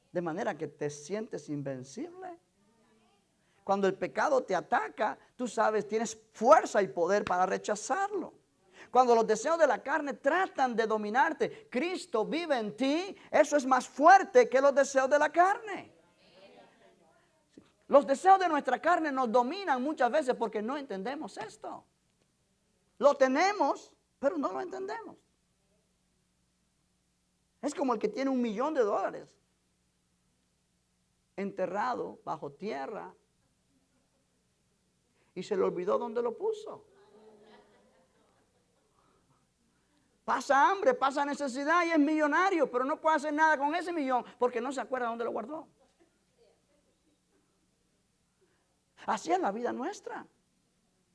De manera que te sientes invencible. Cuando el pecado te ataca, tú sabes, tienes fuerza y poder para rechazarlo. Cuando los deseos de la carne tratan de dominarte, Cristo vive en ti, eso es más fuerte que los deseos de la carne. Los deseos de nuestra carne nos dominan muchas veces porque no entendemos esto. Lo tenemos, pero no lo entendemos. Es como el que tiene $1,000,000 enterrado bajo tierra y se le olvidó dónde lo puso. Pasa hambre, pasa necesidad y es millonario, pero no puede hacer nada con ese millón porque no se acuerda dónde lo guardó. Así es la vida nuestra.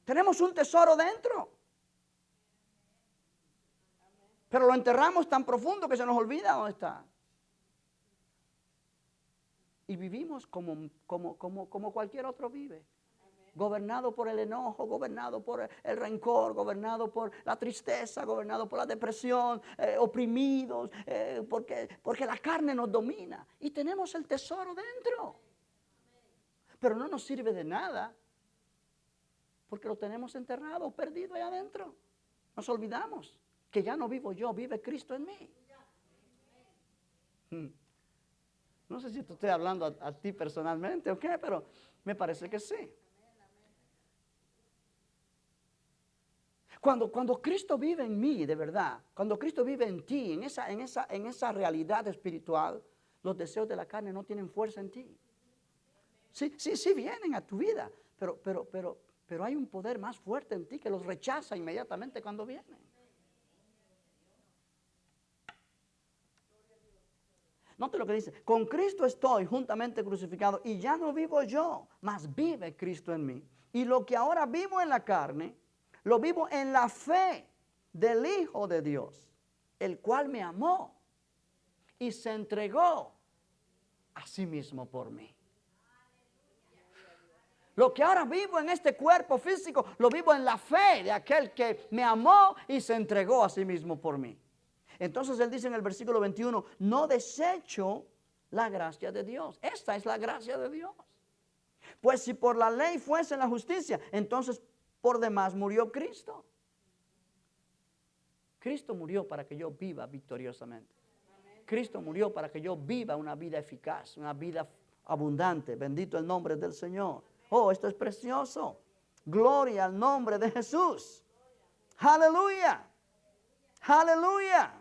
Tenemos un tesoro dentro, pero lo enterramos tan profundo que se nos olvida dónde está. Y vivimos como cualquier otro vive. Gobernado por el enojo, gobernado por el rencor, gobernado por la tristeza, gobernado por la depresión, oprimidos, porque la carne nos domina y tenemos el tesoro dentro. Pero no nos sirve de nada porque lo tenemos enterrado, perdido allá adentro. Nos olvidamos que ya no vivo yo, vive Cristo en mí. No sé si te estoy hablando a ti personalmente o qué, pero me parece que sí. Cuando Cristo vive en mí, de verdad, cuando Cristo vive en ti, en esa realidad espiritual, los deseos de la carne no tienen fuerza en ti. Sí vienen a tu vida, pero hay un poder más fuerte en ti que los rechaza inmediatamente cuando vienen. Note lo que dice, con Cristo estoy juntamente crucificado y ya no vivo yo, mas vive Cristo en mí. Y lo que ahora vivo en la carne, lo vivo en la fe del Hijo de Dios, el cual me amó y se entregó a sí mismo por mí. Lo que ahora vivo en este cuerpo físico, lo vivo en la fe de aquel que me amó y se entregó a sí mismo por mí. Entonces él dice en el versículo 21, no desecho la gracia de Dios. Esta es la gracia de Dios. Pues si por la ley fuese la justicia, entonces por demás murió Cristo. Cristo murió para que yo viva victoriosamente. Cristo murió para que yo viva una vida eficaz, una vida abundante. Bendito el nombre del Señor. Oh, esto es precioso. Gloria al nombre de Jesús. Aleluya. Aleluya.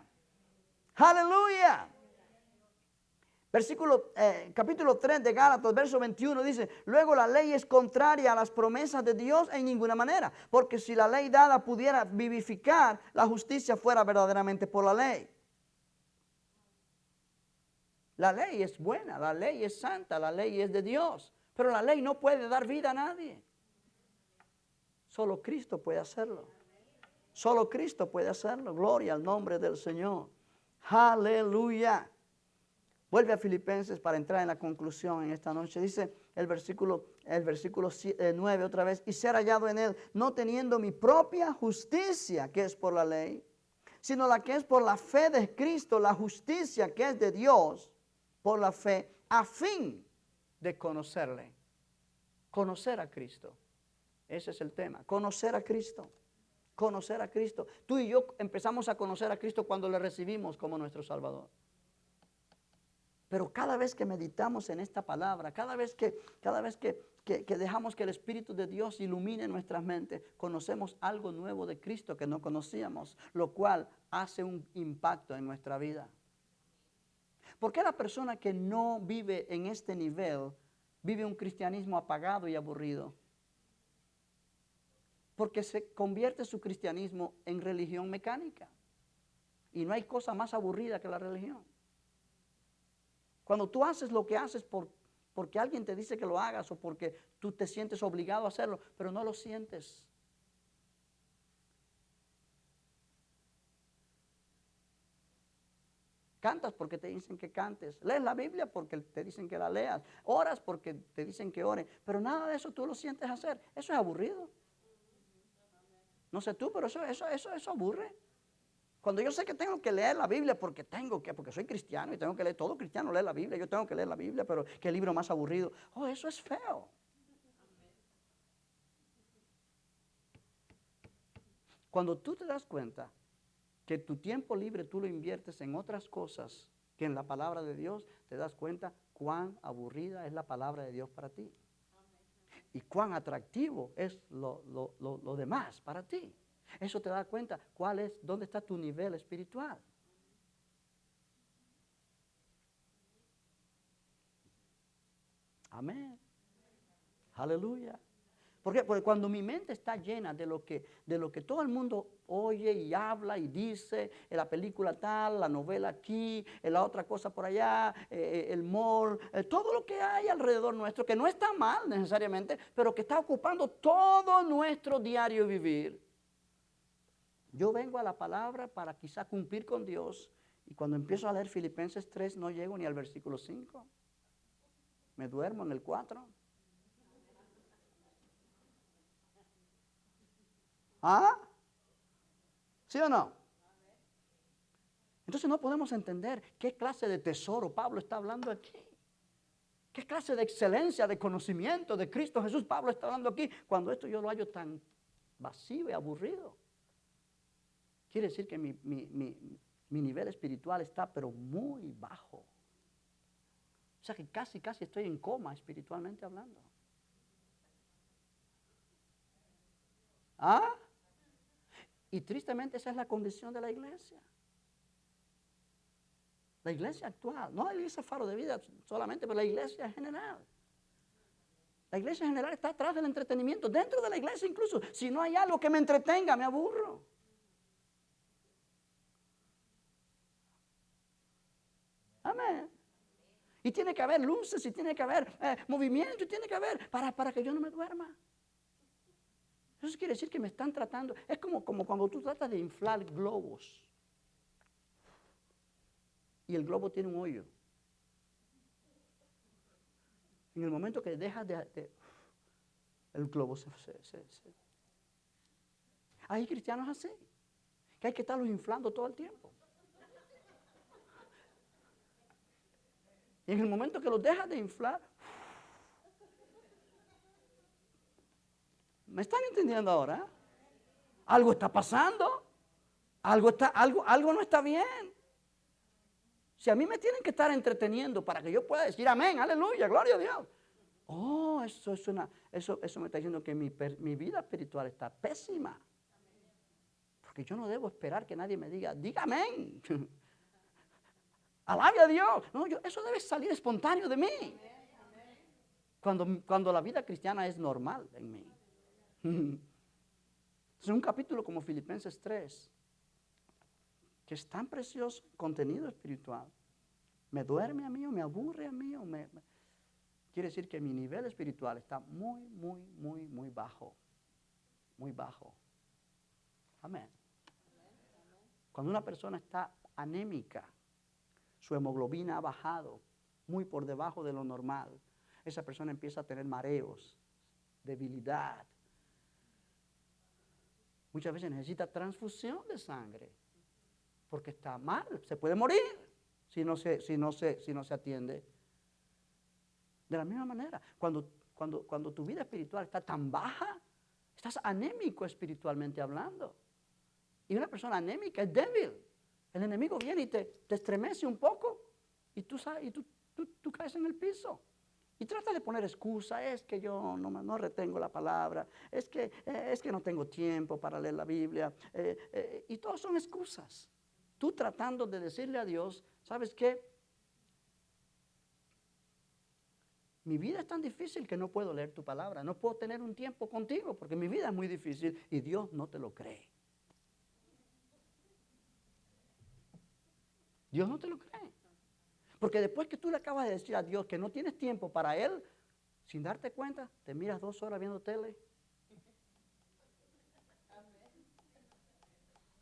Aleluya. Capítulo 3 de Gálatas, verso 21 dice, luego la ley es contraria a las promesas de Dios en ninguna manera, porque si la ley dada pudiera vivificar, la justicia fuera verdaderamente por la ley. La ley es buena, la ley es santa, la ley es de Dios, pero la ley no puede dar vida a nadie. Solo Cristo puede hacerlo. Solo Cristo puede hacerlo. Gloria al nombre del Señor. Aleluya. Vuelve a Filipenses para entrar en la conclusión en esta noche. Dice el versículo 9 otra vez. Y ser hallado en él, no teniendo mi propia justicia, que es por la ley, sino la que es por la fe de Cristo, la justicia que es de Dios, por la fe, a fin de conocerle Conocer a Cristo. Ese es el tema. Conocer a Cristo. Conocer a Cristo. Tú y yo empezamos a conocer a Cristo cuando le recibimos como nuestro Salvador. Pero cada vez que meditamos en esta palabra, cada vez que dejamos que el Espíritu de Dios ilumine nuestras mentes, conocemos algo nuevo de Cristo que no conocíamos, lo cual hace un impacto en nuestra vida. ¿Por qué la persona que no vive en este nivel vive un cristianismo apagado y aburrido? Porque se convierte su cristianismo en religión mecánica. Y no hay cosa más aburrida que la religión. Cuando tú haces lo que haces porque alguien te dice que lo hagas o porque tú te sientes obligado a hacerlo, pero no lo sientes. Cantas porque te dicen que cantes. Lees la Biblia porque te dicen que la leas. Oras porque te dicen que ores. Pero nada de eso tú lo sientes hacer. Eso es aburrido. No sé tú, pero eso aburre. Cuando yo sé que tengo que leer la Biblia porque soy cristiano y tengo que leer, todo cristiano lee la Biblia, yo tengo que leer la Biblia, pero qué libro más aburrido. Oh, eso es feo. Cuando tú te das cuenta que tu tiempo libre tú lo inviertes en otras cosas que en la palabra de Dios, te das cuenta cuán aburrida es la palabra de Dios para ti. Y cuán atractivo es lo demás para ti. Eso te da cuenta dónde está tu nivel espiritual. Amén. Aleluya. ¿Por qué? Porque cuando mi mente está llena de lo que todo el mundo oye y habla y dice, en la película tal, la novela aquí, en la otra cosa por allá, el mall, todo lo que hay alrededor nuestro, que no está mal necesariamente, pero que está ocupando todo nuestro diario vivir. Yo vengo a la palabra para quizá cumplir con Dios y cuando empiezo a leer Filipenses 3 no llego ni al versículo 5. Me duermo en el 4. ¿Ah? ¿Sí o no? Entonces no podemos entender qué clase de tesoro Pablo está hablando aquí. ¿Qué clase de excelencia, de conocimiento de Cristo Jesús Pablo está hablando aquí? Cuando esto yo lo hallo tan vacío y aburrido. Quiere decir que mi nivel espiritual está pero muy bajo. O sea que casi estoy en coma espiritualmente hablando. ¿Ah? Y tristemente esa es la condición de la iglesia. La iglesia actual, no la iglesia Faro de Vida solamente, pero la iglesia en general. La iglesia en general está atrás del entretenimiento. Dentro de la iglesia incluso, si no hay algo que me entretenga, me aburro. Amén. Y tiene que haber luces, y tiene que haber movimiento, y tiene que haber para que yo no me duerma. Eso quiere decir que me están tratando. Es como cuando tú tratas de inflar globos. Y el globo tiene un hoyo. En el momento que dejas el globo se. Hay cristianos así, que hay que estarlos inflando todo el tiempo. Y en el momento que los dejas de inflar, ¿me están entendiendo ahora? Algo está pasando, algo no está bien. Si a mí me tienen que estar entreteniendo para que yo pueda decir amén, aleluya, gloria a Dios. Oh, eso me está diciendo que mi vida espiritual está pésima. Porque yo no debo esperar que nadie me diga amén. Alabe a Dios. No, eso debe salir espontáneo de mí. Cuando la vida cristiana es normal en mí. Es un capítulo como Filipenses 3. Que es tan precioso, contenido espiritual. Me duerme a mí o me aburre a mí quiere decir que mi nivel espiritual está muy bajo. Muy bajo. Amén. Cuando una persona está anémica, su hemoglobina ha bajado muy por debajo de lo normal, esa persona empieza a tener mareos, debilidad. Muchas veces necesita transfusión de sangre. Porque está mal, se puede morir si no se atiende. De la misma manera, cuando cuando tu vida espiritual está tan baja, estás anémico espiritualmente hablando. Y una persona anémica es débil. El enemigo viene y te estremece un poco y tú caes en el piso. Y trata de poner excusa, es que yo no retengo la palabra, es que no tengo tiempo para leer la Biblia. Y todos son excusas. Tú tratando de decirle a Dios, ¿sabes qué? Mi vida es tan difícil que no puedo leer tu palabra, no puedo tener un tiempo contigo porque mi vida es muy difícil y Dios no te lo cree. Dios no te lo cree. Porque después que tú le acabas de decir a Dios que no tienes tiempo para Él, sin darte cuenta, te miras 2 horas viendo tele.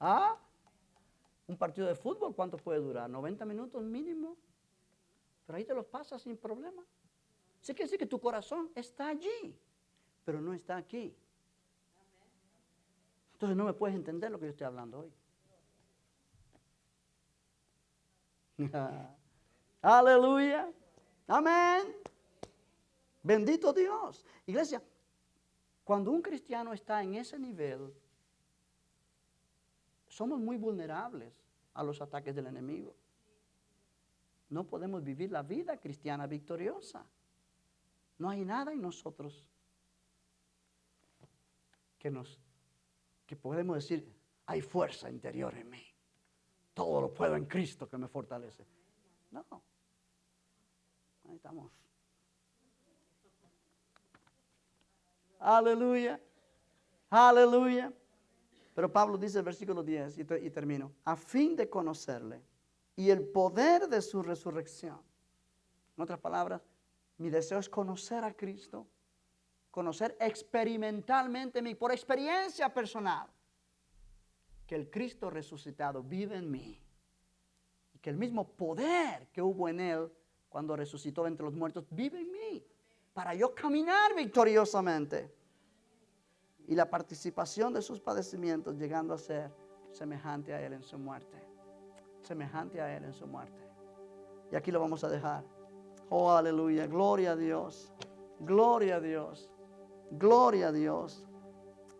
¿Ah? Un partido de fútbol, ¿cuánto puede durar? 90 minutos mínimo. Pero ahí te los pasas sin problema. Sí que decir que tu corazón está allí, pero no está aquí. Entonces no me puedes entender lo que yo estoy hablando hoy. Aleluya. Amén. Bendito Dios. Iglesia, cuando un cristiano está en ese nivel, somos muy vulnerables a los ataques del enemigo. No podemos vivir la vida cristiana victoriosa. No hay nada en nosotros que podemos decir, hay fuerza interior en mí. Todo lo puedo en Cristo que me fortalece. No. Ahí estamos. Aleluya. Aleluya. Pero Pablo dice el versículo 10 y termino. A fin de conocerle y el poder de su resurrección. En otras palabras, mi deseo es conocer a Cristo. Conocer experimentalmente, por experiencia personal, que el Cristo resucitado vive en mí. Y que el mismo poder que hubo en Él cuando resucitó entre los muertos vive en mí. Para yo caminar victoriosamente. Y la participación de sus padecimientos llegando a ser semejante a Él en su muerte. Semejante a Él en su muerte. Y aquí lo vamos a dejar. Oh, aleluya. Gloria a Dios. Gloria a Dios. Gloria a Dios.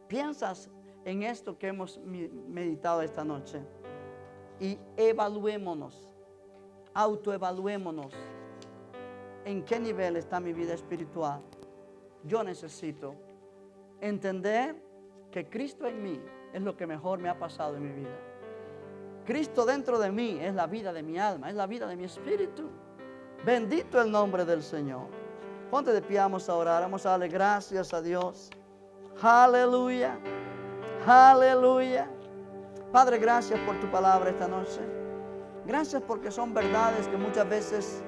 ¿Piensas en esto que hemos meditado esta noche? Y evaluémonos. Autoevaluémonos. ¿En qué nivel está mi vida espiritual? Yo necesito entender que Cristo en mí es lo que mejor me ha pasado en mi vida. Cristo dentro de mí es la vida de mi alma, es la vida de mi espíritu. Bendito el nombre del Señor. Ponte de pie, vamos a orar, vamos a darle gracias a Dios. Aleluya, aleluya. Padre, gracias por tu palabra esta noche. Gracias porque son verdades que muchas veces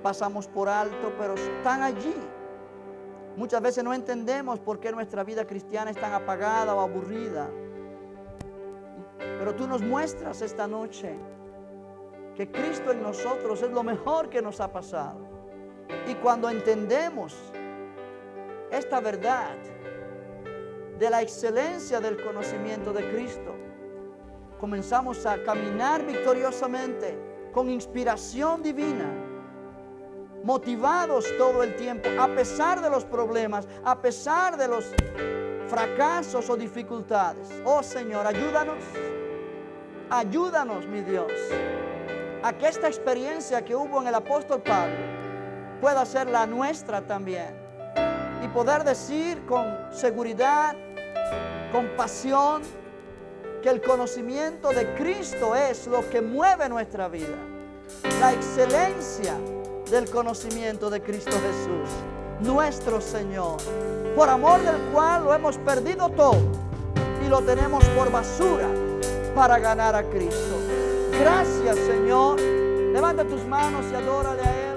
pasamos por alto, pero están allí. Muchas veces no entendemos por qué nuestra vida cristiana es tan apagada o aburrida. Pero tú nos muestras esta noche que Cristo en nosotros es lo mejor que nos ha pasado. Y cuando entendemos esta verdad de la excelencia del conocimiento de Cristo, comenzamos a caminar victoriosamente con inspiración divina, motivados todo el tiempo, a pesar de los problemas, a pesar de los fracasos o dificultades. Oh Señor, ayúdanos, ayúdanos, mi Dios, a que esta experiencia que hubo en el apóstol Pablo pueda ser la nuestra también y poder decir con seguridad, con pasión, que el conocimiento de Cristo es lo que mueve nuestra vida. La excelencia del conocimiento de Cristo Jesús, nuestro Señor, por amor del cual lo hemos perdido todo y lo tenemos por basura para ganar a Cristo. Gracias, Señor. Levanta tus manos y adórale a Él.